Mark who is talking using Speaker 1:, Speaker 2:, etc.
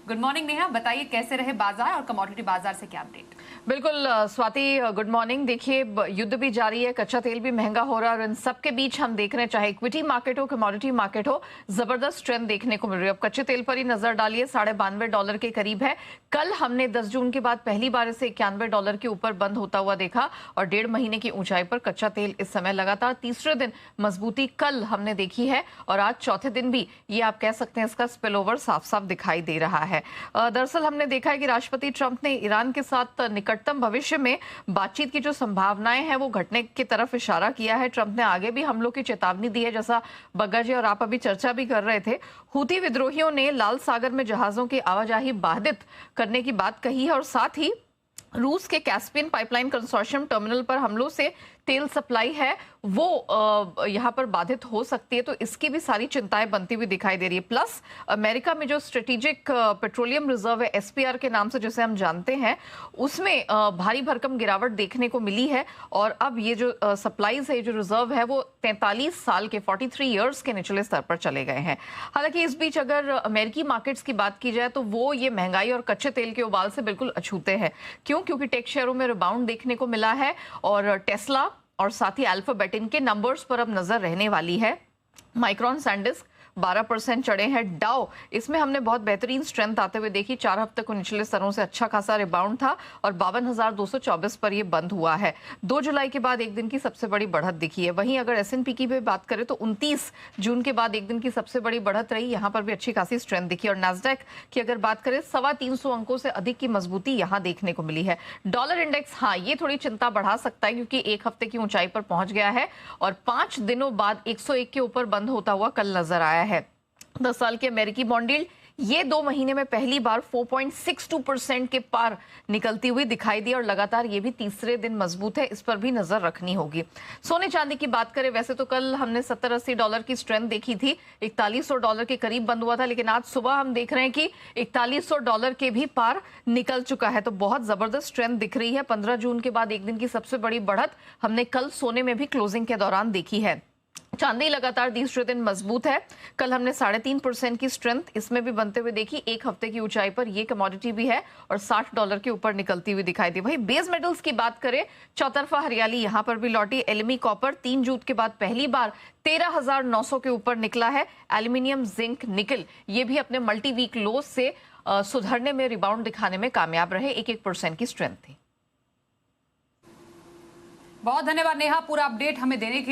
Speaker 1: Good morning Neha, बताइए कैसे रहे बाजार और कमोडिटी बाजार से क्या अपडेट?
Speaker 2: बिल्कुल स्वाति, गुड मॉर्निंग। देखिए, युद्ध भी जारी है, कच्चा तेल भी महंगा हो रहा है और इन सब के बीच हम देख रहे हैं, चाहे इक्विटी मार्केट हो, कमोडिटी मार्केट हो, जबरदस्त ट्रेंड देखने को मिल रही है। अब कच्चे तेल पर ही नजर डालिए, $92 के करीब है। कल हमने 10 जून के बाद पहली बार इसे $91 के ऊपर बंद होता हुआ देखा और 1.5 महीने की ऊंचाई पर कच्चा तेल इस समय लगातार तीसरे दिन मजबूती कल हमने देखी है और आज चौथे दिन भी ये आप कह सकते हैं इसका स्पिल ओवर साफ साफ दिखाई दे रहा है। दरअसल हमने देखा है कि राष्ट्रपति ट्रंप ने ईरान के साथ निकटतम भविष्य में बातचीत की जो संभावनाएं हैं वो घटने की तरफ इशारा किया है। ट्रंप ने आगे भी हमलों की चेतावनी दी है, जैसा बग्गा जी और आप अभी चर्चा भी कर रहे थे। हूती विद्रोहियों ने लाल सागर में जहाजों की आवाजाही बाधित करने की बात कही है और साथ ही रूस के कैस्पियन पाइपलाइन कंसोर्शियम टर्मिनल पर हमलों से तेल सप्लाई है वो यहाँ पर बाधित हो सकती है, तो इसकी भी सारी चिंताएं बनती हुई दिखाई दे रही है। प्लस अमेरिका में जो स्ट्रेटेजिक पेट्रोलियम रिजर्व है, एसपीआर के नाम से जिसे हम जानते हैं, उसमें भारी भरकम गिरावट देखने को मिली है और अब ये जो सप्लाईज है, जो रिजर्व है, वो 43 साल के 43 ईयर्स के निचले स्तर पर चले गए हैं। हालांकि इस बीच अगर अमेरिकी मार्केट्स की बात की जाए तो वो ये महंगाई और कच्चे तेल के उबाल से बिल्कुल अछूते हैं। क्यों? क्योंकि टेक शेयरों में रिबाउंड देखने को मिला है और टेस्ला और साथ ही अल्फाबेट इनके नंबर्स पर अब नजर रहने वाली है। माइक्रॉन, सैंडिस्क 12% चढ़े हैं। डाउ, इसमें हमने बहुत बेहतरीन स्ट्रेंथ आते हुए देखी, 4 हफ्ते को निचले स्तरों से अच्छा खासा रिबाउंड था और 52,224 पर यह बंद हुआ है। 2 जुलाई के बाद एक दिन की सबसे बड़ी बढ़त दिखी है। वहीं अगर S&P की भी बात करें तो 29 जून के बाद एक दिन की सबसे बड़ी बढ़त रही, यहां पर भी अच्छी खासी स्ट्रेंथ दिखी। और नैस्डैक की अगर बात करें 325 अंकों से अधिक की मजबूती यहां देखने को मिली है। डॉलर इंडेक्स, हाँ, ये थोड़ी चिंता बढ़ा सकता है क्योंकि एक हफ्ते की ऊंचाई पर पहुंच गया है और 5 दिनों बाद 101 के ऊपर बंद होता हुआ कल नजर आया है। 10 साल की अमेरिकी बॉन्ड यील्ड ये 2 महीने में पहली बार 4.62% के पार निकलती हुई दिखाई दी और लगातार ये भी तीसरे दिन मजबूत है, इस पर भी नजर रखनी होगी। सोने चांदी की बात करें, वैसे तो कल हमने $70-80 की स्ट्रेंथ देखी थी, $4100 के करीब बंद हुआ था, लेकिन आज सुबह हम देख रहे हैं कि $4100 के भी पार निकल चुका है, तो बहुत जबरदस्त स्ट्रेंथ दिख रही है। 15 जून के बाद एक दिन की सबसे बड़ी बढ़त हमने कल सोने में भी क्लोजिंग के दौरान देखी है। चांदी लगातार तीसरे दिन मजबूत है, कल हमने 3.5% की स्ट्रेंथ इसमें भी बनते हुए देखी। एक हफ्ते की ऊंचाई पर यह कमोडिटी भी है और $60 के ऊपर निकलती हुई दिखाई दी। वही बेस मेटल्स की बात करें, चौतरफा हरियाली यहां पर भी लौटी। एलएमई कॉपर 3 जून के बाद पहली बार 13,900 के ऊपर निकला है। एल्यूमिनियम, जिंक, निकल ये भी अपने मल्टी वीक लो से सुधरने में, रिबाउंड दिखाने में कामयाब रहे। 1% की स्ट्रेंथ थी।
Speaker 1: बहुत धन्यवाद नेहा पूरा अपडेट हमें देने के लिए।